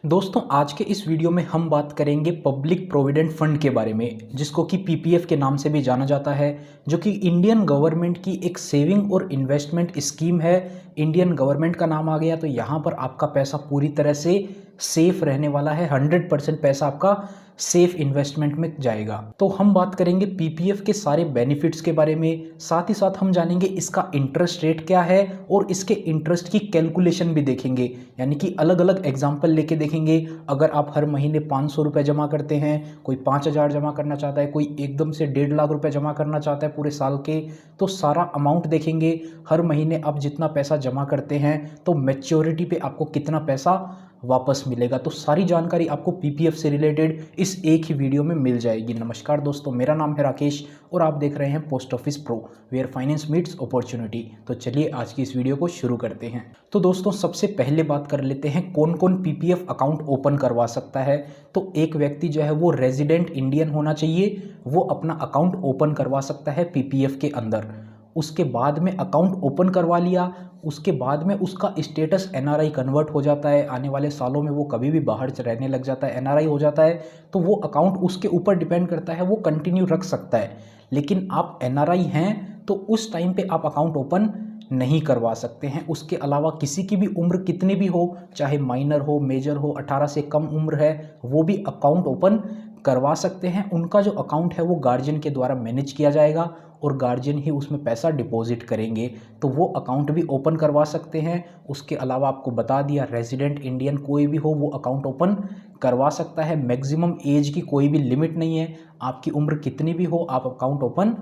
दोस्तों आज के इस वीडियो में हम बात करेंगे पब्लिक प्रोविडेंट फंड के बारे में, जिसको कि पीपीएफ के नाम से भी जाना जाता है, जो कि इंडियन गवर्नमेंट की एक सेविंग और इन्वेस्टमेंट स्कीम है। इंडियन गवर्नमेंट का नाम आ गया तो यहाँ पर आपका पैसा पूरी तरह से सेफ रहने वाला है। 100% पैसा आपका सेफ इन्वेस्टमेंट में जाएगा। तो हम बात करेंगे पीपीएफ के सारे बेनिफिट्स के बारे में, साथ ही साथ हम जानेंगे इसका इंटरेस्ट रेट क्या है और इसके इंटरेस्ट की कैलकुलेशन भी देखेंगे, यानी कि अलग अलग एग्जाम्पल लेके देखेंगे। अगर आप हर महीने 500 रुपये जमा करते हैं, कोई 5000 जमा करना चाहता है, कोई एकदम से 1.5 लाख रुपए जमा करना चाहता है पूरे साल के, तो सारा अमाउंट देखेंगे। हर महीने आप जितना पैसा जमा करते हैं तो मैच्योरिटी पे आपको कितना पैसा वापस मिलेगा, तो सारी जानकारी आपको पीपीएफ से रिलेटेड इस एक ही वीडियो में मिल जाएगी। नमस्कार दोस्तों, मेरा नाम है राकेश और आप देख रहे हैं post office pro, where finance meets opportunity. तो चलिए आज की इस वीडियो को शुरू करते हैं। तो दोस्तों सबसे पहले बात कर लेते हैं कौन कौन पीपीएफ अकाउंट ओपन करवा सकता है। तो एक व्यक्ति जो है वो रेजिडेंट इंडियन होना चाहिए, वो अपना अकाउंट ओपन करवा सकता है पीपीएफ के अंदर। उसके बाद में अकाउंट ओपन करवा लिया, उसके बाद में उसका स्टेटस एनआरआई कन्वर्ट हो जाता है। आने वाले सालों में वो कभी भी बाहर रहने लग जाता है, एनआरआई हो जाता है, तो वो अकाउंट उसके ऊपर डिपेंड करता है, वो कंटिन्यू रख सकता है। लेकिन आप एनआरआई हैं तो उस टाइम पे आप अकाउंट ओपन नहीं करवा सकते हैं। उसके अलावा किसी की भी उम्र कितनी भी हो, चाहे माइनर हो, मेजर हो, 18 से कम उम्र है, वो भी अकाउंट ओपन करवा सकते हैं। उनका जो अकाउंट है वो गार्जियन के द्वारा मैनेज किया जाएगा और गार्जियन ही उसमें पैसा डिपॉजिट करेंगे, तो वो अकाउंट भी ओपन करवा सकते हैं। उसके अलावा आपको बता दिया, रेजिडेंट इंडियन कोई भी हो वो अकाउंट ओपन करवा सकता है। मैक्सिमम एज की कोई भी लिमिट नहीं है, आपकी उम्र कितनी भी हो आप अकाउंट ओपन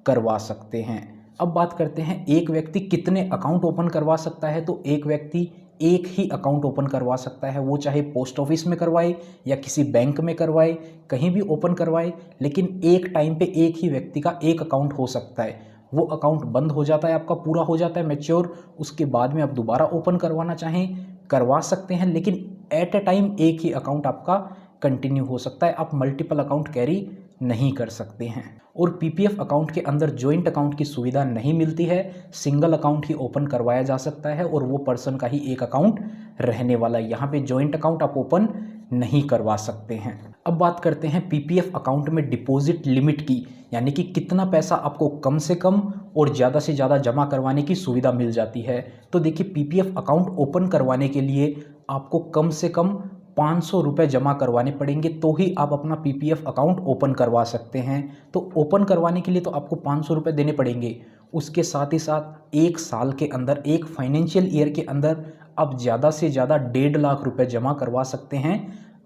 करवा सकते हैं। अब बात करते हैं एक व्यक्ति कितने अकाउंट ओपन करवा सकता है। तो एक व्यक्ति एक ही अकाउंट ओपन करवा सकता है, वो चाहे पोस्ट ऑफिस में करवाए या किसी बैंक में करवाए, कहीं भी ओपन करवाए, लेकिन एक टाइम पे एक ही व्यक्ति का एक अकाउंट हो सकता है। वो अकाउंट बंद हो जाता है, आपका पूरा हो जाता है मैच्योर, उसके बाद में आप दोबारा ओपन करवाना चाहें करवा सकते हैं, लेकिन एट अ टाइम एक ही अकाउंट आपका कंटिन्यू हो सकता है। आप मल्टीपल अकाउंट कैरी नहीं कर सकते हैं। और पीपीएफ अकाउंट के अंदर जॉइंट अकाउंट की सुविधा नहीं मिलती है, सिंगल अकाउंट ही ओपन करवाया जा सकता है और वो पर्सन का ही एक अकाउंट रहने वाला है। यहाँ पे जॉइंट अकाउंट आप ओपन नहीं करवा सकते हैं। अब बात करते हैं पीपीएफ अकाउंट में डिपॉजिट लिमिट की, यानी कि कितना पैसा आपको कम से कम और ज़्यादा से ज़्यादा जमा करवाने की सुविधा मिल जाती है। तो देखिए, पीपीएफ अकाउंट ओपन करवाने के लिए आपको कम से कम 500 रुपये जमा करवाने पड़ेंगे, तो ही आप अपना पीपीएफ अकाउंट ओपन करवा सकते हैं। तो ओपन करवाने के लिए तो आपको 500 रुपये देने पड़ेंगे। उसके साथ ही साथ एक साल के अंदर, एक फाइनेंशियल ईयर के अंदर आप ज़्यादा से ज़्यादा 1.5 लाख रुपए जमा करवा सकते हैं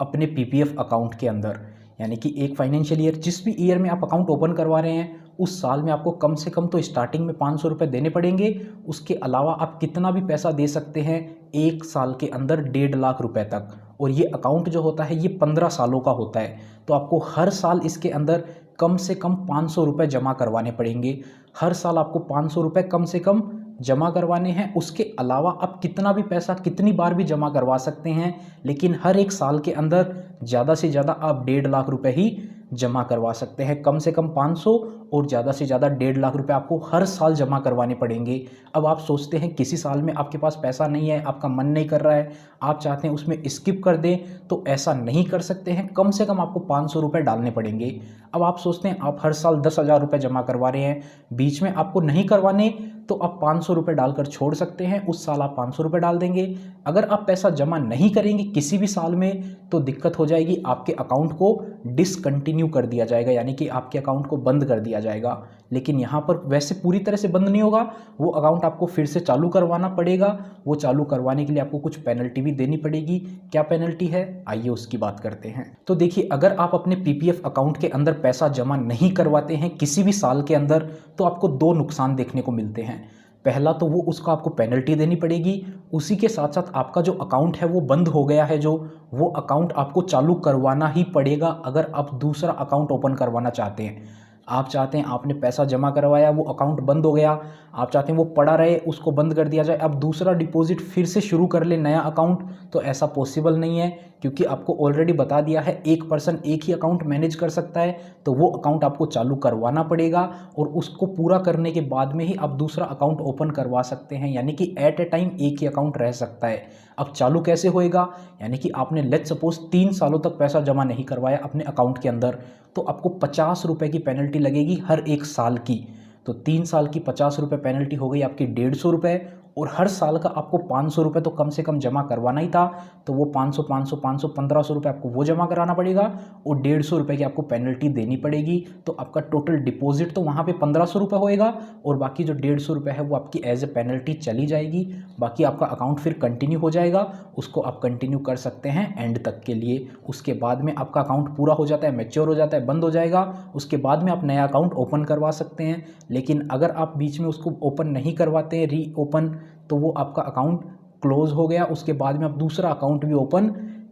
अपने पीपीएफ अकाउंट के अंदर। यानी कि एक फाइनेंशियल ईयर, जिस भी ईयर में आप अकाउंट ओपन करवा रहे हैं, उस साल में आपको कम से कम तो स्टार्टिंग में 500 रुपये देने पड़ेंगे। उसके अलावा आप कितना भी पैसा दे सकते हैं एक साल के अंदर, 1.5 लाख रुपए तक। और ये अकाउंट जो होता है ये 15 सालों का होता है, तो आपको हर साल इसके अंदर कम से कम 500 रुपये जमा करवाने पड़ेंगे। हर साल आपको 500 रुपये कम से कम जमा करवाने हैं। उसके अलावा आप कितना भी पैसा कितनी बार भी जमा करवा सकते हैं, लेकिन हर एक साल के अंदर ज़्यादा से ज़्यादा आप 1.5 लाख रुपए ही जमा करवा सकते हैं। कम से कम 500 और ज़्यादा से ज़्यादा 1.5 लाख रुपए आपको हर साल जमा करवाने पड़ेंगे। अब आप सोचते हैं किसी साल में आपके पास पैसा नहीं है, आपका मन नहीं कर रहा है, आप चाहते हैं उसमें स्किप कर दें, तो ऐसा नहीं कर सकते हैं। कम से कम आपको 500 रुपये डालने पड़ेंगे। अब आप सोचते हैं आप हर साल 10,000 रुपये जमा करवा रहे हैं, बीच में आपको नहीं करवाने, तो आप 500 रुपये डालकर छोड़ सकते हैं। उस साल आप 500 रुपये डाल देंगे। अगर आप पैसा जमा नहीं करेंगे किसी भी साल में तो दिक्कत हो जाएगी, आपके अकाउंट को डिसकंटिन्यू कर दिया जाएगा, यानी कि आपके अकाउंट को बंद कर दिया जाएगा। लेकिन यहाँ पर वैसे पूरी तरह से बंद नहीं होगा, वो अकाउंट आपको फिर से चालू करवाना पड़ेगा। वो चालू करवाने के लिए आपको कुछ पेनल्टी भी देनी पड़ेगी। क्या पेनल्टी है, आइए उसकी बात करते हैं। तो देखिए, अगर आप अपने पीपीएफ अकाउंट के अंदर पैसा जमा नहीं करवाते हैं किसी भी साल के अंदर, तो आपको 2 नुकसान देखने को मिलते हैं। पहला तो वो उसका आपको पेनल्टी देनी पड़ेगी, उसी के साथ साथ आपका जो अकाउंट है वो बंद हो गया है, जो वो अकाउंट आपको चालू करवाना ही पड़ेगा अगर आप दूसरा अकाउंट ओपन करवाना चाहते हैं। आप चाहते हैं आपने पैसा जमा करवाया, वो अकाउंट बंद हो गया, आप चाहते हैं वो पड़ा रहे, उसको बंद कर दिया जाए, अब दूसरा डिपॉजिट फिर से शुरू कर ले नया अकाउंट, तो ऐसा पॉसिबल नहीं है, क्योंकि आपको ऑलरेडी बता दिया है एक पर्सन एक ही अकाउंट मैनेज कर सकता है। तो वो अकाउंट आपको चालू करवाना पड़ेगा और उसको पूरा करने के बाद में ही आप दूसरा अकाउंट ओपन करवा सकते हैं, यानी कि एट ए टाइम एक ही अकाउंट रह सकता है। अब चालू कैसे होएगा, यानी कि आपने लेट्स सपोज 3 सालों तक पैसा जमा नहीं करवाया अपने अकाउंट के अंदर, तो आपको 50 रुपये की पेनल्टी लगेगी हर एक साल की। तो 3 साल की 50 रुपये पेनल्टी हो गई आपकी 150 रुपये, और हर साल का आपको 500 रुपये तो कम से कम जमा करवाना ही था। तो वो 500 500 500 1500 रुपये आपको वो जमा कराना पड़ेगा और 150 रुपये की आपको पेनल्टी देनी पड़ेगी। तो आपका टोटल डिपॉजिट तो वहाँ पे 1500 रुपये होएगा और बाकी जो 150 रुपये है वो आपकी एज ए पेनल्टी चली जाएगी। बाकी आपका अकाउंट फिर कंटिन्यू हो जाएगा, उसको आप कंटिन्यू कर सकते हैं एंड तक के लिए। उसके बाद में आपका अकाउंट पूरा हो जाता है, मैच्योर हो जाता है, बंद हो जाएगा, उसके बाद में आप नया अकाउंट ओपन करवा सकते हैं। लेकिन अगर आप बीच में उसको ओपन नहीं करवाते हैं, री ओपन, तो वो आपका अकाउंट क्लोज हो गया, उसके बाद में आप दूसरा अकाउंट भी ओपन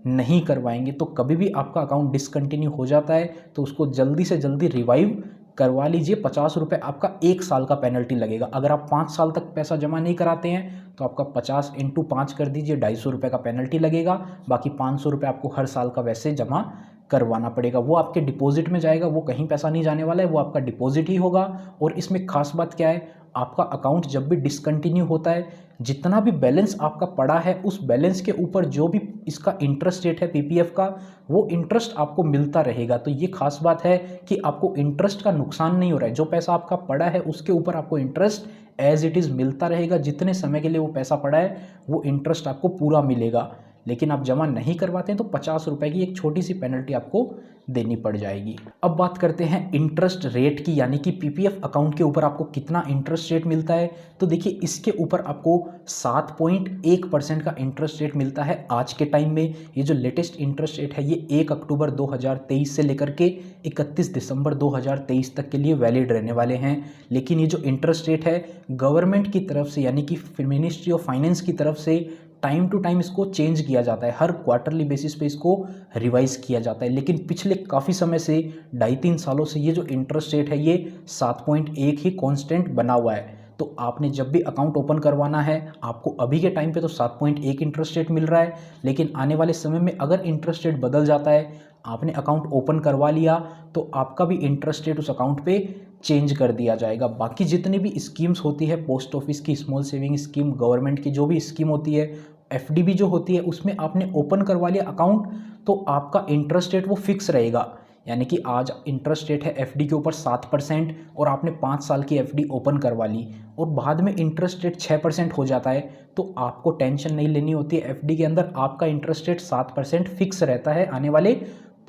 नहीं करवाएंगे। तो कभी भी आपका अकाउंट डिसकंटिन्यू हो जाता है तो उसको जल्दी से जल्दी रिवाइव करवा लीजिए। 50 रुपये आपका 1 साल का पेनल्टी लगेगा। अगर आप 5 साल तक पैसा जमा नहीं कराते हैं तो आपका 50 × 5 कर दीजिए, 250 रुपये का पेनल्टी लगेगा। बाकी 500 रुपये आपको हर साल का वैसे जमा करवाना पड़ेगा। वो आपके डिपॉजिट में जाएगा, वो कहीं पैसा नहीं जाने वाला है, वो आपका डिपॉजिट ही होगा। और इसमें खास बात क्या है, आपका अकाउंट जब भी डिसकंटिन्यू होता है, जितना भी बैलेंस आपका पड़ा है उस बैलेंस के ऊपर जो भी इसका इंटरेस्ट रेट है पीपीएफ का, वो इंटरेस्ट आपको मिलता रहेगा। तो ये खास बात है कि आपको इंटरेस्ट का नुकसान नहीं हो रहा है। जो पैसा आपका पड़ा है उसके ऊपर आपको इंटरेस्ट एज इट इज़ मिलता रहेगा। जितने समय के लिए वो पैसा पड़ा है वो इंटरेस्ट आपको पूरा मिलेगा। लेकिन आप जमा नहीं करवाते हैं तो 50 रुपये की एक छोटी सी पेनल्टी आपको देनी पड़ जाएगी। अब बात करते हैं इंटरेस्ट रेट की, यानी कि पीपीएफ अकाउंट के ऊपर आपको कितना इंटरेस्ट रेट मिलता है। तो देखिए, इसके ऊपर आपको 7.1% का इंटरेस्ट रेट मिलता है आज के टाइम में। ये जो लेटेस्ट इंटरेस्ट रेट है ये 1 अक्टूबर 2023 से लेकर के 31 दिसंबर 2023 तक के लिए वैलिड रहने वाले हैं। लेकिन ये जो इंटरेस्ट रेट है गवर्नमेंट की तरफ से, यानी कि मिनिस्ट्री ऑफ फाइनेंस की तरफ से टाइम टू टाइम इसको चेंज किया जाता है, हर क्वार्टरली बेसिस पे इसको रिवाइज किया जाता है। लेकिन पिछले काफ़ी समय से 2.5-3 सालों से ये जो इंटरेस्ट रेट है ये 7.1 ही कांस्टेंट बना हुआ है। तो आपने जब भी अकाउंट ओपन करवाना है, आपको अभी के टाइम पे तो 7.1 इंटरेस्ट रेट मिल रहा है, लेकिन आने वाले समय में अगर इंटरेस्ट रेट बदल जाता है, आपने अकाउंट ओपन करवा लिया, तो आपका भी इंटरेस्ट रेट उस अकाउंट पे चेंज कर दिया जाएगा। बाकी जितनी भी स्कीम्स होती है, पोस्ट ऑफिस की स्मॉल सेविंग स्कीम, गवर्नमेंट की जो भी स्कीम होती है, एफडी भी जो होती है, उसमें आपने ओपन करवा लिया अकाउंट तो आपका इंटरेस्ट रेट वो फिक्स रहेगा। यानी कि आज इंटरेस्ट रेट है एफडी के ऊपर 7% और आपने 5 साल की एफडी ओपन करवा ली और बाद में इंटरेस्ट रेट 6% हो जाता है, तो आपको टेंशन नहीं लेनी होती है। एफडी के अंदर आपका इंटरेस्ट रेट 7% फिक्स रहता है आने वाले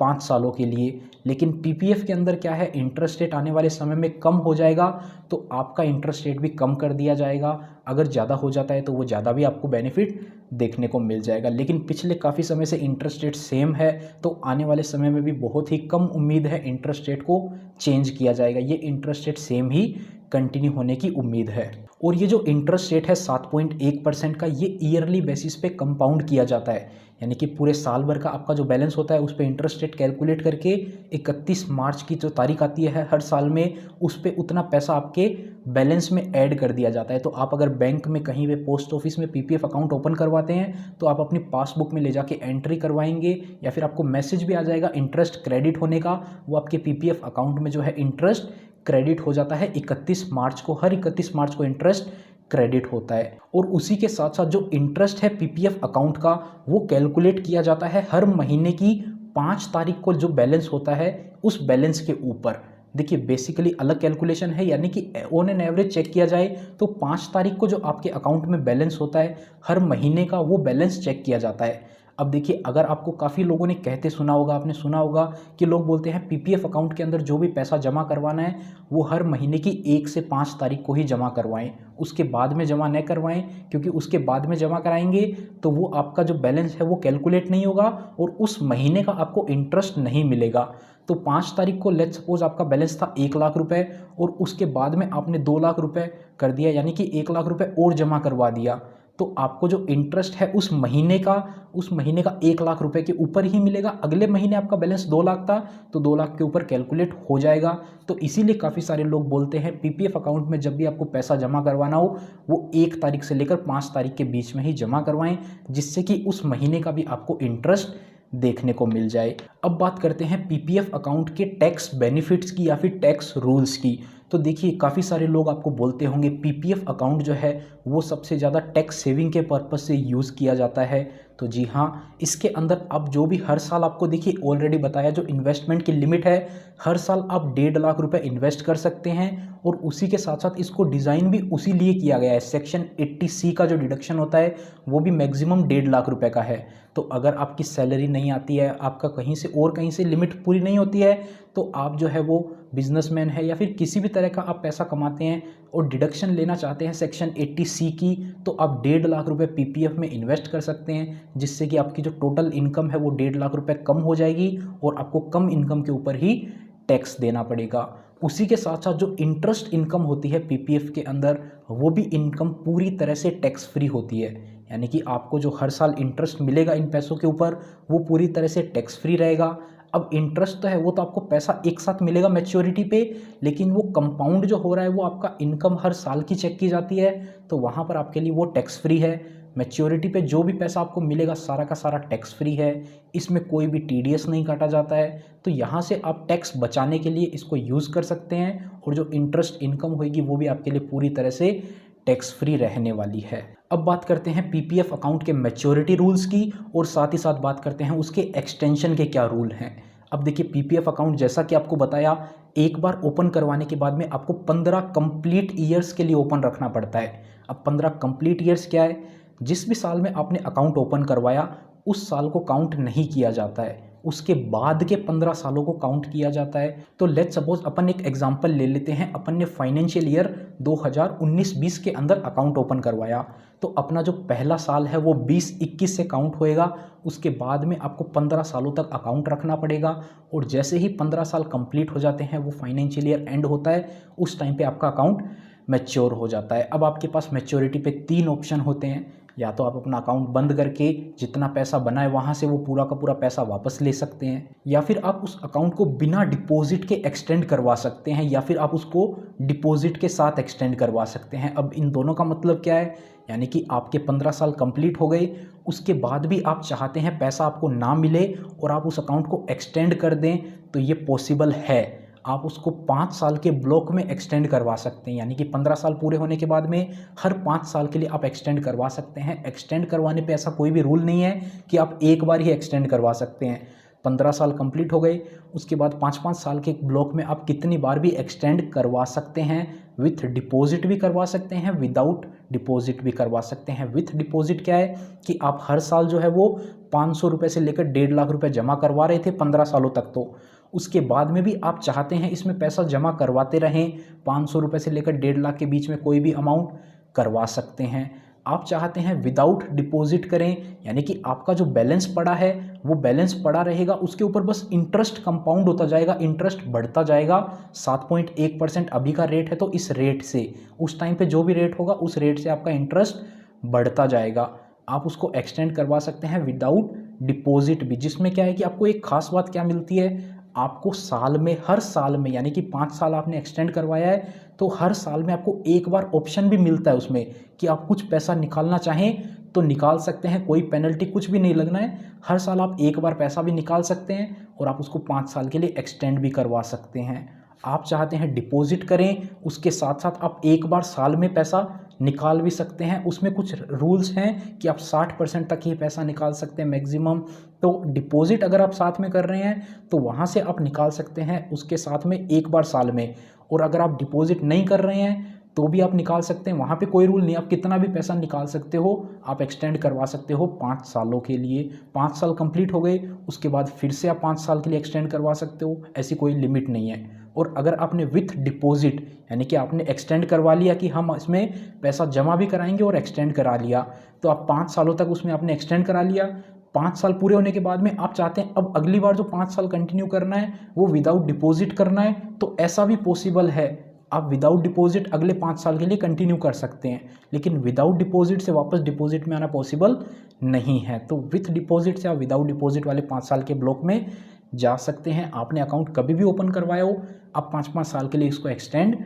5 सालों के लिए। लेकिन पीपीएफ के अंदर क्या है, इंटरेस्ट रेट आने वाले समय में कम हो जाएगा, तो आपका इंटरेस्ट रेट भी कम कर दिया जाएगा। अगर ज़्यादा हो जाता है तो वो ज़्यादा भी आपको बेनिफिट देखने को मिल जाएगा। लेकिन पिछले काफ़ी समय से इंटरेस्ट रेट सेम है, तो आने वाले समय में भी बहुत ही कम उम्मीद है इंटरेस्ट रेट को चेंज किया जाएगा। ये इंटरेस्ट रेट सेम ही कंटिन्यू होने की उम्मीद है। और ये जो इंटरेस्ट रेट है 7.1% का, ये ईयरली बेसिस पे कंपाउंड किया जाता है, यानी कि पूरे साल भर का आपका जो बैलेंस होता है उस पर इंटरेस्ट रेट कैलकुलेट करके 31 मार्च की जो तारीख आती है हर साल में, उस पर उतना पैसा आपके बैलेंस में ऐड कर दिया जाता है। तो आप अगर बैंक में कहीं पे पोस्ट ऑफिस में पीपीएफ अकाउंट ओपन करवाते हैं तो आप अपनी पासबुक में ले जाके एंट्री करवाएंगे, या फिर आपको मैसेज भी आ जाएगा इंटरेस्ट क्रेडिट होने का। वो आपके पीपीएफ अकाउंट में जो है इंटरेस्ट क्रेडिट हो जाता है 31 मार्च को। हर 31 मार्च को इंटरेस्ट क्रेडिट होता है। और उसी के साथ साथ जो इंटरेस्ट है पीपीएफ अकाउंट का, वो कैलकुलेट किया जाता है हर महीने की 5 तारीख को। जो बैलेंस होता है उस बैलेंस के ऊपर, देखिए बेसिकली अलग कैलकुलेशन है, यानी कि ऑन एन एवरेज चेक किया जाए तो 5 तारीख को जो आपके अकाउंट में बैलेंस होता है हर महीने का, वो बैलेंस चेक किया जाता है। अब देखिए, अगर आपको काफ़ी लोगों ने कहते सुना होगा, आपने सुना होगा कि लोग बोलते हैं पीपीएफ अकाउंट के अंदर जो भी पैसा जमा करवाना है वो हर महीने की 1 से 5 तारीख को ही जमा करवाएं, उसके बाद में जमा न करवाएं, क्योंकि उसके बाद में जमा कराएंगे तो वो आपका जो बैलेंस है वो कैलकुलेट नहीं होगा और उस महीने का आपको इंटरेस्ट नहीं मिलेगा। तो 5 तारीख को लेट्स सपोज आपका बैलेंस था 1 लाख रुपए और उसके बाद में आपने 2 लाख रुपए कर दिया, यानी कि 1 लाख रुपए और जमा करवा दिया, तो आपको जो इंटरेस्ट है उस महीने का 1 लाख रुपए के ऊपर ही मिलेगा। अगले महीने आपका बैलेंस 2 लाख था तो 2 लाख के ऊपर कैलकुलेट हो जाएगा। तो इसीलिए काफ़ी सारे लोग बोलते हैं पीपीएफ अकाउंट में जब भी आपको पैसा जमा करवाना हो वो 1 तारीख से लेकर 5 तारीख के बीच में ही जमा करवाएं, जिससे कि उस महीने का भी आपको इंटरेस्ट देखने को मिल जाए। अब बात करते हैं पीपीएफ अकाउंट के टैक्स बेनिफिट्स की या फिर टैक्स रूल्स की। तो देखिए काफ़ी सारे लोग आपको बोलते होंगे पीपीएफ अकाउंट जो है वो सबसे ज़्यादा टैक्स सेविंग के पर्पज़ से यूज़ किया जाता है। तो जी हाँ, इसके अंदर आप जो भी हर साल आपको देखिए ऑलरेडी बताया जो इन्वेस्टमेंट की लिमिट है, हर साल आप 1.5 लाख रुपए इन्वेस्ट कर सकते हैं। और उसी के साथ साथ इसको डिज़ाइन भी उसी लिए किया गया है। सेक्शन 80C का जो डिडक्शन होता है वो भी मैक्सिमम 1.5 लाख रुपए का है। तो अगर आपकी सैलरी नहीं आती है, आपका कहीं से लिमिट पूरी नहीं होती है, तो आप जो है वो बिजनेसमैन है या फिर किसी भी तरह का आप पैसा कमाते हैं और डिडक्शन लेना चाहते हैं सेक्शन 80C की, तो आप 1.5 लाख रुपए पीपीएफ में इन्वेस्ट कर सकते हैं, जिससे कि आपकी जो टोटल इनकम है वो 1.5 लाख रुपए कम हो जाएगी और आपको कम इनकम के ऊपर ही टैक्स देना पड़ेगा। उसी के साथ साथ जो इंटरेस्ट इनकम होती है पीपीएफ के अंदर, वो भी इनकम पूरी तरह से टैक्स फ्री होती है। यानी कि आपको जो हर साल इंटरेस्ट मिलेगा इन पैसों के ऊपर वो पूरी तरह से टैक्स फ्री रहेगा। अब इंटरेस्ट तो है वो तो आपको पैसा एक साथ मिलेगा मैच्योरिटी पे, लेकिन वो कंपाउंड जो हो रहा है वो आपका इनकम हर साल की चेक की जाती है, तो वहाँ पर आपके लिए वो टैक्स फ्री है। मैच्योरिटी पे जो भी पैसा आपको मिलेगा सारा का सारा टैक्स फ्री है, इसमें कोई भी टीडीएस नहीं काटा जाता है। तो यहाँ से आप टैक्स बचाने के लिए इसको यूज़ कर सकते हैं और जो इंटरेस्ट इनकम होगी वो भी आपके लिए पूरी तरह से टैक्स फ्री रहने वाली है। अब बात करते हैं पीपीएफ अकाउंट के मैच्योरिटी रूल्स की और साथ ही साथ बात करते हैं उसके एक्सटेंशन के क्या रूल हैं। अब देखिए पीपीएफ अकाउंट जैसा कि आपको बताया, एक बार ओपन करवाने के बाद में आपको 15 कंप्लीट ईयर्स के लिए ओपन रखना पड़ता है। अब 15 कंप्लीट ईयर्स क्या है? जिस भी साल में आपने अकाउंट ओपन करवाया उस साल को काउंट नहीं किया जाता है, उसके बाद के 15 सालों को काउंट किया जाता है। तो लेट्स सपोज अपन एक एग्जांपल ले लेते हैं, अपन ने फाइनेंशियल ईयर 2019-20 के अंदर अकाउंट ओपन करवाया, तो अपना जो पहला साल है वो 2021 से काउंट होएगा। उसके बाद में आपको 15 सालों तक अकाउंट रखना पड़ेगा और जैसे ही 15 साल कंप्लीट हो जाते हैं, वो फाइनेंशियल ईयर एंड होता है, उस टाइम पे आपका अकाउंट मैच्योर हो जाता है। अब आपके पास मैच्योरिटी पे 3 ऑप्शन होते हैं, या तो आप अपना अकाउंट बंद करके जितना पैसा बना है वहाँ से वो पूरा का पूरा पैसा वापस ले सकते हैं, या फिर आप उस अकाउंट को बिना डिपॉजिट के एक्सटेंड करवा सकते हैं, या फिर आप उसको डिपॉजिट के साथ एक्सटेंड करवा सकते हैं। अब इन दोनों का मतलब क्या है? यानी कि आपके 15 साल कंप्लीट हो गए, उसके बाद भी आप चाहते हैं पैसा आपको ना मिले और आप उस अकाउंट को एक्सटेंड कर दें, तो ये पॉसिबल है। आप उसको 5 साल के ब्लॉक में एक्सटेंड करवा सकते हैं, यानी कि 15 साल पूरे होने के बाद में हर 5 साल के लिए आप एक्सटेंड करवा सकते हैं। एक्सटेंड करवाने पे ऐसा कोई भी रूल नहीं है कि आप एक बार ही एक्सटेंड करवा सकते हैं। 15 साल कंप्लीट हो गए, उसके बाद 5-5 साल के ब्लॉक में आप कितनी बार भी एक्सटेंड करवा सकते हैं। विथ डिपॉजिट भी करवा सकते हैं, विदाउट डिपॉजिट भी करवा सकते हैं। विथ डिपॉजिट क्या है कि आप हर साल जो है वो 500 रुपये से लेकर 1.5 लाख रुपये जमा करवा रहे थे 15 सालों तक, तो उसके बाद में भी आप चाहते हैं इसमें पैसा जमा करवाते रहें, 500 रुपये से लेकर 1.5 लाख के बीच में कोई भी अमाउंट करवा सकते हैं। आप चाहते हैं विदाउट डिपॉजिट करें, यानी कि आपका जो बैलेंस पड़ा है वो बैलेंस पड़ा रहेगा, उसके ऊपर बस इंटरेस्ट कंपाउंड होता जाएगा, इंटरेस्ट बढ़ता जाएगा। 7.1% अभी का रेट है, तो इस रेट से उस टाइम पे जो भी रेट होगा उस रेट से आपका इंटरेस्ट बढ़ता जाएगा। आप उसको एक्सटेंड करवा सकते हैं विदाउट डिपॉजिट भी, जिसमें क्या है कि आपको एक खास बात क्या मिलती है, आपको साल में, हर साल में, यानी कि 5 साल आपने एक्सटेंड करवाया है तो हर साल में आपको एक बार ऑप्शन भी मिलता है उसमें कि आप कुछ पैसा निकालना चाहें तो निकाल सकते हैं, कोई पेनल्टी कुछ भी नहीं लगना है। हर साल आप एक बार पैसा भी निकाल सकते हैं और आप उसको 5 साल के लिए एक्सटेंड भी करवा सकते हैं। आप चाहते हैं डिपॉजिट करें, उसके साथ साथ आप एक बार साल में पैसा निकाल भी सकते हैं। उसमें कुछ रूल्स हैं कि आप 60% तक ही पैसा निकाल सकते हैं मैक्सिमम। तो डिपॉजिट अगर आप साथ में कर रहे हैं तो वहाँ से आप निकाल सकते हैं उसके साथ में एक बार साल में, और अगर आप डिपॉजिट नहीं कर रहे हैं तो भी आप निकाल सकते हैं, वहाँ पे कोई रूल नहीं, आप कितना भी पैसा निकाल सकते हो, आप एक्सटेंड करवा सकते हो 5 सालों के लिए। 5 साल कंप्लीट हो गए उसके बाद फिर से आप 5 साल के लिए एक्सटेंड करवा सकते हो, ऐसी कोई लिमिट नहीं है। और अगर आपने विथ डिपॉजिट, यानी कि आपने एक्सटेंड करवा लिया कि हम इसमें पैसा जमा भी कराएंगे और एक्सटेंड करा लिया, तो आप 5 सालों तक उसमें आपने एक्सटेंड करा लिया। 5 साल पूरे होने के बाद में आप चाहते हैं अब अगली बार जो 5 साल कंटिन्यू करना है वो विदाउट डिपॉजिट करना है, तो ऐसा भी पॉसिबल है। आप विदाउट डिपॉजिट अगले 5 साल के लिए कंटिन्यू कर सकते हैं, लेकिन विदाउट डिपॉजिट से वापस डिपॉजिट में आना पॉसिबल नहीं है। तो विथ डिपॉजिट से आप विदाउट डिपॉजिट वाले 5 साल के ब्लॉक में जा सकते हैं। आपने अकाउंट कभी भी ओपन करवाया हो, आप 5-5 साल के लिए इसको एक्सटेंड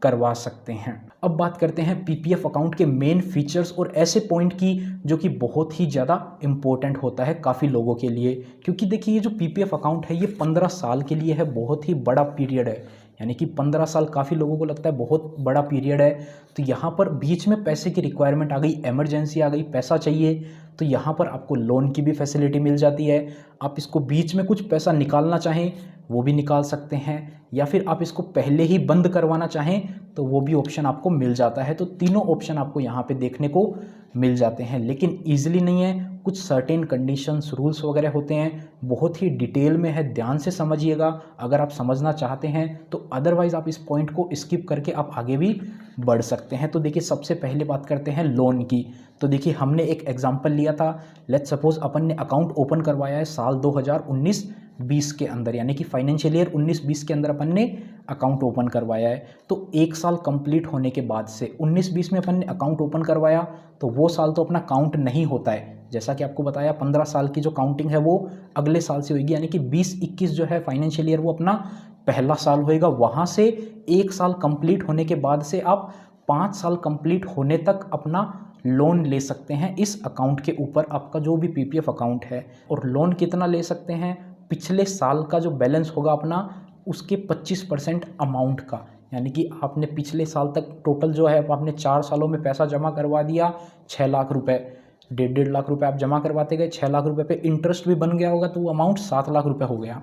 करवा सकते हैं। अब बात करते हैं पीपीएफ अकाउंट के मेन फीचर्स और ऐसे पॉइंट की जो कि बहुत ही ज़्यादा इम्पोर्टेंट होता है काफ़ी लोगों के लिए, क्योंकि देखिए ये जो पीपीएफ अकाउंट है ये 15 साल के लिए है, बहुत ही बड़ा पीरियड है। यानी कि 15 साल काफ़ी लोगों को लगता है बहुत बड़ा पीरियड है। तो यहाँ पर बीच में पैसे की रिक्वायरमेंट आ गई, इमरजेंसी आ गई, पैसा चाहिए, तो यहाँ पर आपको लोन की भी फैसिलिटी मिल जाती है। आप इसको बीच में कुछ पैसा निकालना चाहें वो भी निकाल सकते हैं, या फिर आप इसको पहले ही बंद करवाना चाहें तो वो भी ऑप्शन आपको मिल जाता है। तो तीनों ऑप्शन आपको यहाँ पे देखने को मिल जाते हैं, लेकिन ईजिली नहीं है, कुछ सर्टेन कंडीशंस रूल्स वगैरह होते हैं, बहुत ही डिटेल में है, ध्यान से समझिएगा अगर आप समझना चाहते हैं तो। अदरवाइज़ आप इस पॉइंट को स्किप करके आप आगे भी बढ़ सकते हैं। तो देखिए सबसे पहले बात करते हैं लोन की। तो देखिए हमने एक एग्जांपल लिया था, लेट्स सपोज अपन ने अकाउंट ओपन करवाया है साल 2019-20 के अंदर, यानी कि फाइनेंशियल ईयर 19-20 के अंदर अपन ने अकाउंट ओपन करवाया है। तो एक साल कंप्लीट होने के बाद से 19-20 में अपन ने अकाउंट ओपन करवाया तो वो साल तो अपना काउंट नहीं होता है। जैसा कि आपको बताया 15 साल की जो काउंटिंग है वो अगले साल से होगी, यानी कि 20-21 जो है फाइनेंशियल ईयर वो अपना पहला साल होएगा। वहाँ से एक साल कंप्लीट होने के बाद से आप 5 साल कंप्लीट होने तक अपना लोन ले सकते हैं इस अकाउंट के ऊपर, आपका जो भी पीपीएफ अकाउंट है। और लोन कितना ले सकते हैं, पिछले साल का जो बैलेंस होगा अपना उसके 25% अमाउंट का, यानी कि आपने पिछले साल तक टोटल जो है आपने 4 सालों में पैसा जमा करवा दिया 6 लाख रुपए, 1.5 लाख रुपए आप जमा करवाते गए, 6 लाख रुपए पे इंटरेस्ट भी बन गया होगा तो वो अमाउंट 7 लाख रुपए हो गया।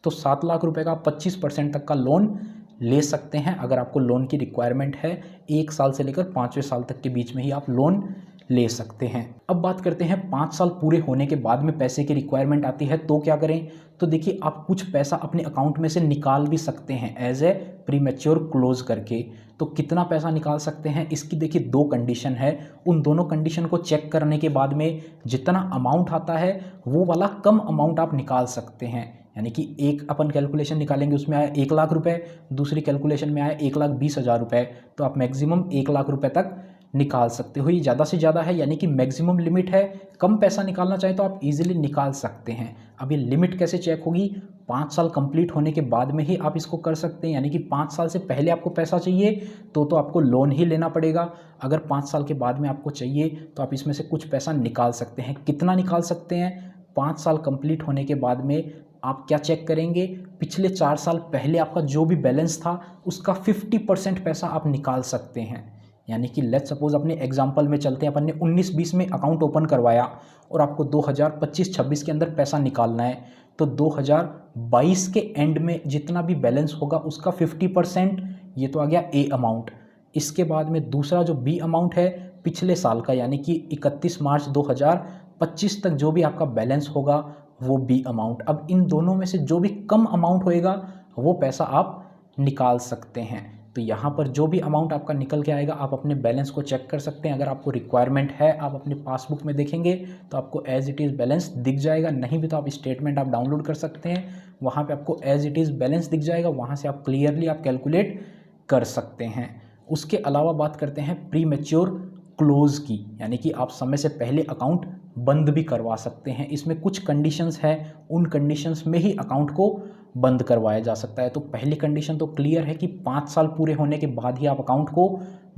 तो 7 लाख रुपए का 25% तक का लोन ले सकते हैं अगर आपको लोन की रिक्वायरमेंट है। 1 साल से लेकर 5वें साल तक के बीच में ही आप लोन ले सकते हैं। अब बात करते हैं 5 साल पूरे होने के बाद में पैसे की रिक्वायरमेंट आती है तो क्या करें। तो देखिए आप कुछ पैसा अपने अकाउंट में से निकाल भी सकते हैं एज ए प्रीमेच्योर क्लोज करके। तो कितना पैसा निकाल सकते हैं, इसकी देखिए 2 कंडीशन है। उन दोनों कंडीशन को चेक करने के बाद में जितना अमाउंट आता है वो वाला कम अमाउंट आप निकाल सकते हैं। यानी कि एक अपन कैलकुलेशन निकालेंगे उसमें आया 1 लाख रुपए, दूसरी कैलकुलेशन में आया 1,20,000 रुपए, तो आप मैक्सिमम 1 लाख रुपए तक निकाल सकते हो। ये ज़्यादा से ज़्यादा है, यानी कि मैक्सिमम लिमिट है। कम पैसा निकालना चाहे तो आप इजीली निकाल सकते हैं। अब ये लिमिट कैसे चेक होगी, 5 साल कंप्लीट होने के बाद में ही आप इसको कर सकते हैं। यानी कि 5 साल से पहले आपको पैसा चाहिए तो आपको लोन ही लेना पड़ेगा। अगर 5 साल के बाद में आपको चाहिए तो आप इसमें से कुछ पैसा निकाल सकते हैं। कितना निकाल सकते हैं, 5 साल कंप्लीट होने के बाद में आप क्या चेक करेंगे, पिछले 4 साल पहले आपका जो भी बैलेंस था उसका 50% पैसा आप निकाल सकते हैं। यानी कि लेट्स सपोज अपने एग्जांपल में चलते हैं, अपन ने 19-20 में अकाउंट ओपन करवाया और आपको 2025-26 के अंदर पैसा निकालना है, तो 2022 के एंड में जितना भी बैलेंस होगा उसका 50%, ये तो आ गया ए अमाउंट। इसके बाद में दूसरा जो बी अमाउंट है पिछले साल का, यानी कि 31 मार्च 2025 तक जो भी आपका बैलेंस होगा वो बी अमाउंट। अब इन दोनों में से जो भी कम अमाउंट होएगा वो पैसा आप निकाल सकते हैं। तो यहाँ पर जो भी अमाउंट आपका निकल के आएगा आप अपने बैलेंस को चेक कर सकते हैं। अगर आपको रिक्वायरमेंट है आप अपने पासबुक में देखेंगे तो आपको एज इट इज़ बैलेंस दिख जाएगा, नहीं भी तो आप स्टेटमेंट आप डाउनलोड कर सकते हैं, वहाँ पे आपको एज इट इज़ बैलेंस दिख जाएगा, वहाँ से आप क्लियरली आप कैलकुलेट कर सकते हैं। उसके अलावा बात करते हैं प्री मैच्योर क्लोज की, यानी कि आप समय से पहले अकाउंट बंद भी करवा सकते हैं। इसमें कुछ कंडीशंस हैं, उन कंडीशंस में ही अकाउंट को बंद करवाया जा सकता है। तो पहली कंडीशन तो क्लियर है कि 5 साल पूरे होने के बाद ही आप अकाउंट को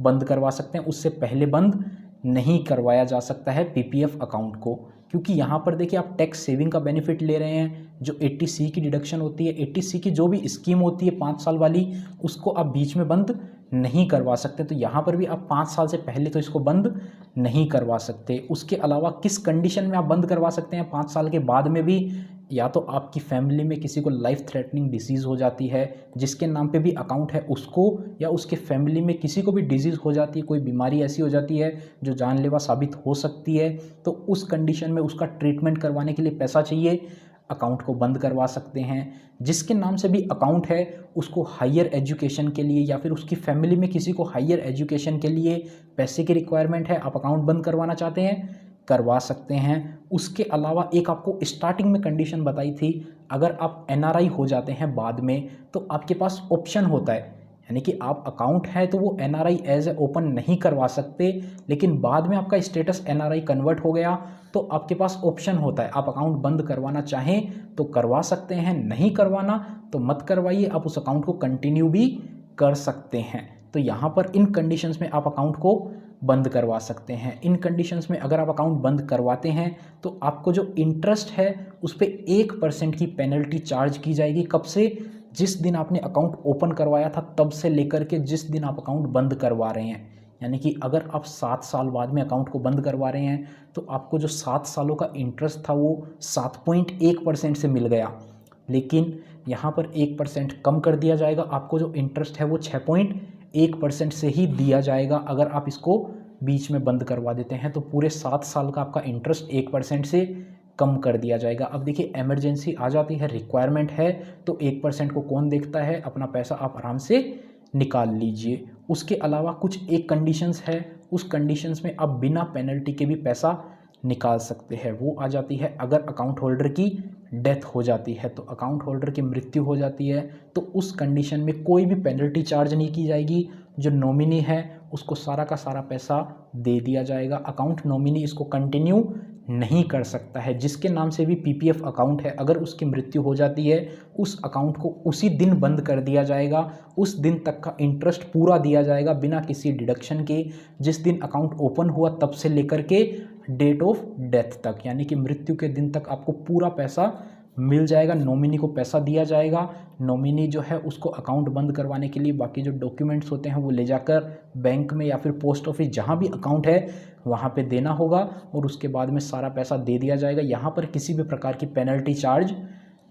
बंद करवा सकते हैं, उससे पहले बंद नहीं करवाया जा सकता है पीपीएफ अकाउंट को, क्योंकि यहाँ पर देखिए आप टैक्स सेविंग का बेनिफिट ले रहे हैं। जो 80C की डिडक्शन होती है, 80C की जो भी स्कीम होती है 5 साल वाली, उसको आप बीच में बंद नहीं करवा सकते। तो यहाँ पर भी आप 5 साल से पहले तो इसको बंद नहीं करवा सकते। उसके अलावा किस कंडीशन में आप बंद करवा सकते हैं 5 साल के बाद में भी, या तो आपकी फैमिली में किसी को लाइफ थ्रेटनिंग डिसीज़ हो जाती है जिसके नाम पे भी अकाउंट है उसको, या उसके फैमिली में किसी को भी डिजीज़ हो जाती है, कोई बीमारी ऐसी हो जाती है जो जानलेवा साबित हो सकती है, तो उस कंडीशन में उसका ट्रीटमेंट करवाने के लिए पैसा चाहिए, अकाउंट को बंद करवा सकते हैं। जिसके नाम से भी अकाउंट है उसको हायर एजुकेशन के लिए या फिर उसकी फैमिली में किसी को हायर एजुकेशन के लिए पैसे की रिक्वायरमेंट है, आप अकाउंट बंद करवाना चाहते हैं, करवा सकते हैं। उसके अलावा एक आपको स्टार्टिंग में कंडीशन बताई थी, अगर आप एनआरआई हो जाते हैं बाद में तो आपके पास ऑप्शन होता है, यानी कि आप अकाउंट है तो वो एनआरआई एज ए ओपन नहीं करवा सकते, लेकिन बाद में आपका स्टेटस एनआरआई कन्वर्ट हो गया तो आपके पास ऑप्शन होता है, आप अकाउंट बंद करवाना चाहें तो करवा सकते हैं, नहीं करवाना तो मत करवाइए, आप उस अकाउंट को कंटिन्यू भी कर सकते हैं। तो यहाँ पर इन कंडीशंस में आप अकाउंट को बंद करवा सकते हैं। इन कंडीशंस में अगर आप अकाउंट बंद करवाते हैं तो आपको जो इंटरेस्ट है उस पर 1% की पेनल्टी चार्ज की जाएगी। कब से? जिस दिन आपने अकाउंट ओपन करवाया था तब से लेकर के जिस दिन आप अकाउंट बंद करवा रहे हैं। यानी कि अगर आप 7 साल बाद में अकाउंट को बंद करवा रहे हैं तो आपको जो 7 सालों का इंटरेस्ट था वो 7.1% से मिल गया, लेकिन यहाँ पर 1% कम कर दिया जाएगा। आपको जो इंटरेस्ट है वो 6.1% से ही दिया जाएगा। अगर आप इसको बीच में बंद करवा देते हैं तो पूरे 7 साल का आपका इंटरेस्ट 1% से कम कर दिया जाएगा। अब देखिए इमरजेंसी आ जाती है, रिक्वायरमेंट है, तो 1% को कौन देखता है, अपना पैसा आप आराम से निकाल लीजिए। उसके अलावा कुछ एक कंडीशंस है, उस कंडीशंस में आप बिना पेनल्टी के भी पैसा निकाल सकते हैं। वो आ जाती है अगर अकाउंट होल्डर की डेथ हो जाती है, तो अकाउंट होल्डर की मृत्यु हो जाती है तो उस कंडीशन में कोई भी पेनल्टी चार्ज नहीं की जाएगी। जो नॉमिनी है उसको सारा का सारा पैसा दे दिया जाएगा। अकाउंट नॉमिनी इसको कंटिन्यू नहीं कर सकता है। जिसके नाम से भी पीपीएफ अकाउंट है, अगर उसकी मृत्यु हो जाती है उस अकाउंट को उसी दिन बंद कर दिया जाएगा, उस दिन तक का इंटरेस्ट पूरा दिया जाएगा बिना किसी डिडक्शन के। जिस दिन अकाउंट ओपन हुआ तब से लेकर के डेट ऑफ डेथ तक, यानी कि मृत्यु के दिन तक आपको पूरा पैसा मिल जाएगा। नॉमिनी को पैसा दिया जाएगा। नॉमिनी जो है उसको अकाउंट बंद करवाने के लिए बाकी जो डॉक्यूमेंट्स होते हैं वो ले जाकर बैंक में या फिर पोस्ट ऑफिस जहाँ भी अकाउंट है वहाँ पे देना होगा और उसके बाद में सारा पैसा दे दिया जाएगा। यहाँ पर किसी भी प्रकार की पेनल्टी चार्ज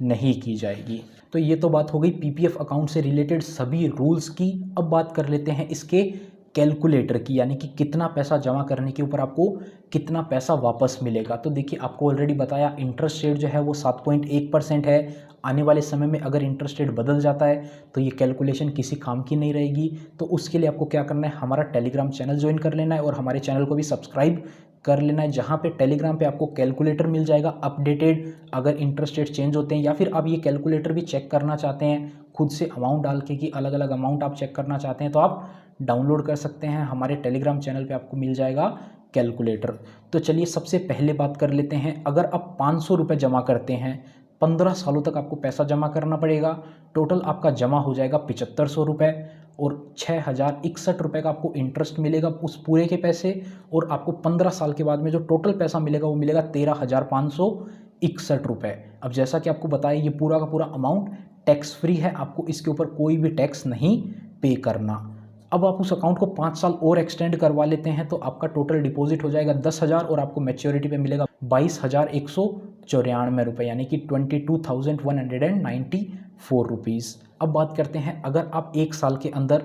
नहीं की जाएगी। तो ये तो बात हो गई पीपीएफ अकाउंट से रिलेटेड सभी रूल्स की। अब बात कर लेते हैं इसके कैलकुलेटर की, यानी कि कितना पैसा जमा करने के ऊपर आपको कितना पैसा वापस मिलेगा। तो देखिए आपको ऑलरेडी बताया इंटरेस्ट रेट जो है वो 7.1% है। आने वाले समय में अगर इंटरेस्ट रेट बदल जाता है तो ये कैलकुलेशन किसी काम की नहीं रहेगी। तो उसके लिए आपको क्या करना है, हमारा टेलीग्राम चैनल ज्वाइन कर लेना है और हमारे चैनल को भी सब्सक्राइब कर लेना है, जहाँ पे टेलीग्राम पे आपको कैलकुलेटर मिल जाएगा अपडेटेड। अगर इंटरेस्ट रेट चेंज होते हैं या फिर आप ये कैलकुलेटर भी चेक करना चाहते हैं खुद से अमाउंट डाल के कि अलग अलग अमाउंट आप चेक करना चाहते हैं तो आप डाउनलोड कर सकते हैं। हमारे टेलीग्राम चैनल पे आपको मिल जाएगा कैलकुलेटर। तो चलिए सबसे पहले बात कर लेते हैं, अगर आप 500 रुपये जमा करते हैं 15 सालों तक आपको पैसा जमा करना पड़ेगा। टोटल आपका जमा हो जाएगा 7500 रुपये और 6061 रुपये का आपको इंटरेस्ट मिलेगा उस पूरे के पैसे। और आपको 15 साल के बाद में जो टोटल पैसा मिलेगा वो मिलेगा 13,561 रुपये। अब जैसा कि आपको बताया ये पूरा का पूरा अमाउंट टैक्स फ्री है, आपको इसके ऊपर कोई भी टैक्स नहीं पे करना। अब आप उस अकाउंट को 5 साल और एक्सटेंड करवा लेते हैं तो आपका टोटल डिपॉजिट हो जाएगा 10,000 और आपको मैच्योरिटी पे मिलेगा 22,194 रुपये, यानी कि 22,194 रुपीज़। अब बात करते हैं अगर आप 1 साल के अंदर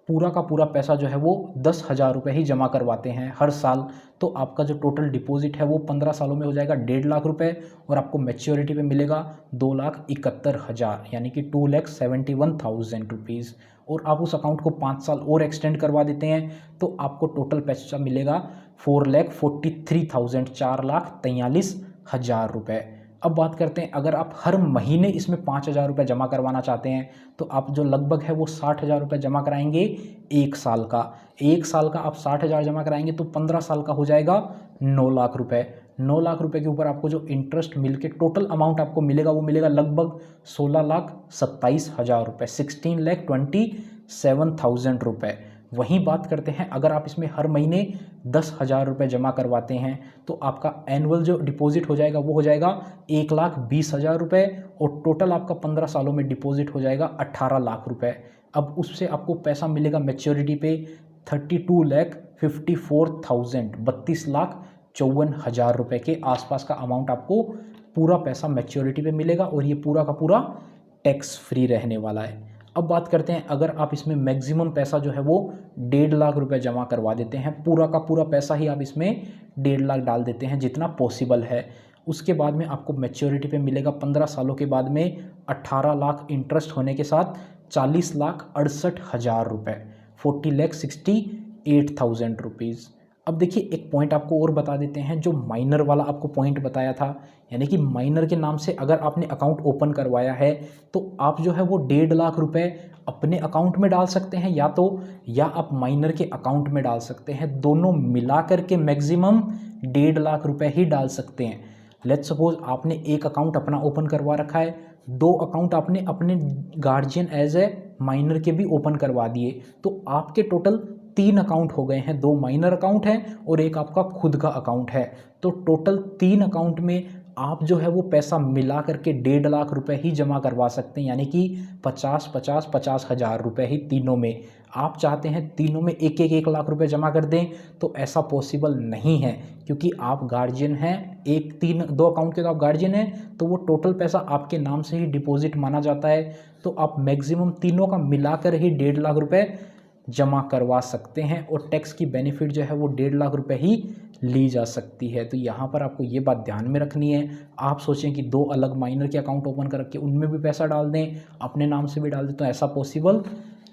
पूरा का पूरा पैसा जो है वो 10,000 रुपये ही जमा करवाते हैं हर साल, तो आपका जो टोटल डिपॉजिट है वो 15 सालों में हो जाएगा 1.5 लाख रुपये और आपको मैच्योरिटी पे मिलेगा 2,71,000, यानी कि 2,71,000 रुपीज़। और आप उस अकाउंट को 5 साल और एक्सटेंड करवा देते हैं तो आपको टोटल पैसा मिलेगा 4,43,000, 4,43,000 रुपये। अब बात करते हैं अगर आप हर महीने इसमें 5,000 रुपये जमा करवाना चाहते हैं तो आप जो लगभग है वो 60,000 रुपये जमा कराएंगे 1 साल का। 1 साल का आप 60,000 जमा कराएंगे तो 15 साल का हो जाएगा 9 लाख रुपये। 9 लाख रुपये के ऊपर आपको जो इंटरेस्ट मिल के टोटल अमाउंट आपको मिलेगा वो मिलेगा लगभग 16,27,000 रुपये, 16,27,000 रुपये। वहीं बात करते हैं अगर आप इसमें हर महीने 10,000 रुपये जमा करवाते हैं तो आपका एनुअल जो डिपॉजिट हो जाएगा वो हो जाएगा 1,20,000 रुपये और टोटल आपका 15 सालों में डिपॉजिट हो जाएगा 18 लाख रुपये। अब उससे आपको पैसा मिलेगा मैच्योरिटी पे 32,54,000, 32,54,000 रुपये के आसपास का अमाउंट आपको पूरा पैसा मैच्योरिटी पे मिलेगा और ये पूरा का पूरा टैक्स फ्री रहने वाला है। अब बात करते हैं अगर आप इसमें मैक्सिमम पैसा जो है वो 1.5 लाख रुपए जमा करवा देते हैं, पूरा का पूरा पैसा ही आप इसमें 1.5 लाख डाल देते हैं जितना पॉसिबल है, उसके बाद में आपको मैच्योरिटी पे मिलेगा 15 सालों के बाद में 18 लाख इंटरेस्ट होने के साथ 40,68,000 रुपये, 40,68,000 रुपीज़। अब देखिए एक पॉइंट आपको और बता देते हैं, जो माइनर वाला आपको पॉइंट बताया था, यानी कि माइनर के नाम से अगर आपने अकाउंट ओपन करवाया है तो आप जो है वो 1.5 लाख रुपए अपने अकाउंट में डाल सकते हैं, या आप माइनर के अकाउंट में डाल सकते हैं। दोनों मिला करके मैक्सिमम 1.5 लाख रुपए ही डाल सकते हैं। लेट्स सपोज आपने एक अकाउंट अपना ओपन करवा रखा है, 2 अकाउंट आपने अपने गार्जियन एज ए माइनर के भी ओपन करवा दिए, तो आपके टोटल 3 अकाउंट हो गए हैं। 2 माइनर अकाउंट हैं और एक आपका खुद का अकाउंट है। तो टोटल 3 अकाउंट में आप जो है वो पैसा मिला करके 1.5 लाख रुपए ही जमा करवा सकते हैं, यानी कि 50 हज़ार रुपये ही तीनों में। आप चाहते हैं तीनों में एक 1 लाख रुपए जमा कर दें तो ऐसा पॉसिबल नहीं है, क्योंकि आप गार्जियन हैं, 2 अकाउंट के तो आप गार्जियन हैं, तो वो टोटल पैसा आपके नाम से ही डिपॉजिट माना जाता है। तो आप मैक्सिमम तीनों का मिलाकर ही 1.5 लाख रुपए जमा करवा सकते हैं, और टैक्स की बेनिफिट जो है वो 1.5 लाख रुपए ही ली जा सकती है। तो यहाँ पर आपको ये बात ध्यान में रखनी है। आप सोचें कि 2 अलग माइनर के अकाउंट ओपन करके उनमें भी पैसा डाल दें, अपने नाम से भी डाल दें, तो ऐसा पॉसिबल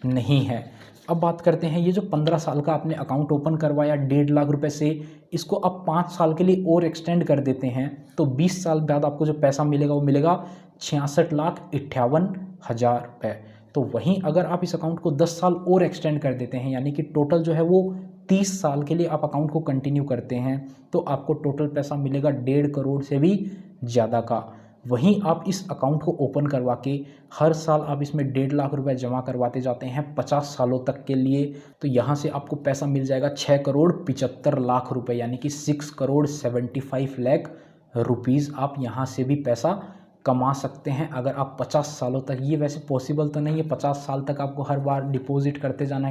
नहीं है। अब बात करते हैं, ये जो 15 साल का आपने अकाउंट ओपन करवाया 1.5 लाख रुपए से, इसको अब 5 साल के लिए और एक्सटेंड कर देते हैं, तो 20 साल बाद आपको जो पैसा मिलेगा वो मिलेगा 66,58,000 रुपये। तो वहीं अगर आप इस अकाउंट को 10 साल और एक्सटेंड कर देते हैं, यानी कि टोटल जो है वो 30 साल के लिए आप अकाउंट को कंटिन्यू करते हैं, तो आपको टोटल पैसा मिलेगा 1.5 करोड़ से भी ज़्यादा का। वहीं आप इस अकाउंट को ओपन करवा के हर साल आप इसमें 1.5 लाख रुपए जमा करवाते जाते हैं 50 सालों तक के लिए, तो यहाँ से आपको पैसा मिल जाएगा 6 करोड़ 75 लाख रुपए, यानी कि 6 करोड़ 75 लाख रुपीज़। आप यहाँ से भी पैसा कमा सकते हैं अगर आप 50 सालों तक। ये वैसे पॉसिबल तो नहीं है 50 साल तक आपको हर बार डिपॉजिट करते जाना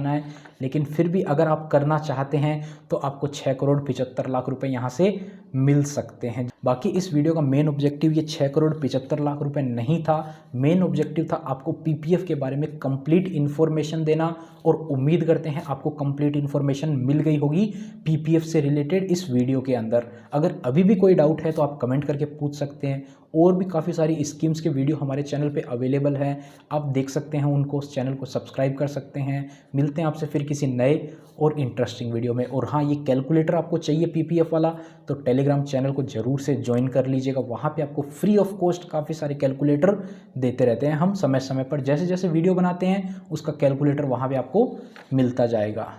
है, लेकिन फिर भी अगर आप करना चाहते हैं तो आपको 6 करोड़ 75 लाख रुपए यहाँ से मिल सकते हैं। बाकी इस वीडियो का मेन ऑब्जेक्टिव ये 6 करोड़ 75 लाख रुपए नहीं था। मेन ऑब्जेक्टिव था आपको पीपीएफ के बारे में कंप्लीट इन्फॉर्मेशन देना, और उम्मीद करते हैं आपको कंप्लीट इन्फॉर्मेशन मिल गई होगी पीपीएफ से रिलेटेड इस वीडियो के अंदर। अगर अभी भी कोई डाउट है तो आप कमेंट करके पूछ सकते हैं। और भी काफ़ी सारी स्कीम्स के वीडियो हमारे चैनल पे अवेलेबल हैं, आप देख सकते हैं उनको, उस चैनल को सब्सक्राइब कर सकते हैं। मिलते हैं आपसे फिर किसी नए और इंटरेस्टिंग वीडियो में। और हाँ, ये कैलकुलेटर आपको चाहिए पीपीएफ वाला, तो टेलीग्राम चैनल को ज़रूर से ज्वाइन कर लीजिएगा। वहाँ पे आपको फ्री ऑफ कॉस्ट काफ़ी सारे कैलकुलेटर देते रहते हैं हम समय समय पर। जैसे जैसे वीडियो बनाते हैं उसका कैलकुलेटर वहाँ पे आपको मिलता जाएगा।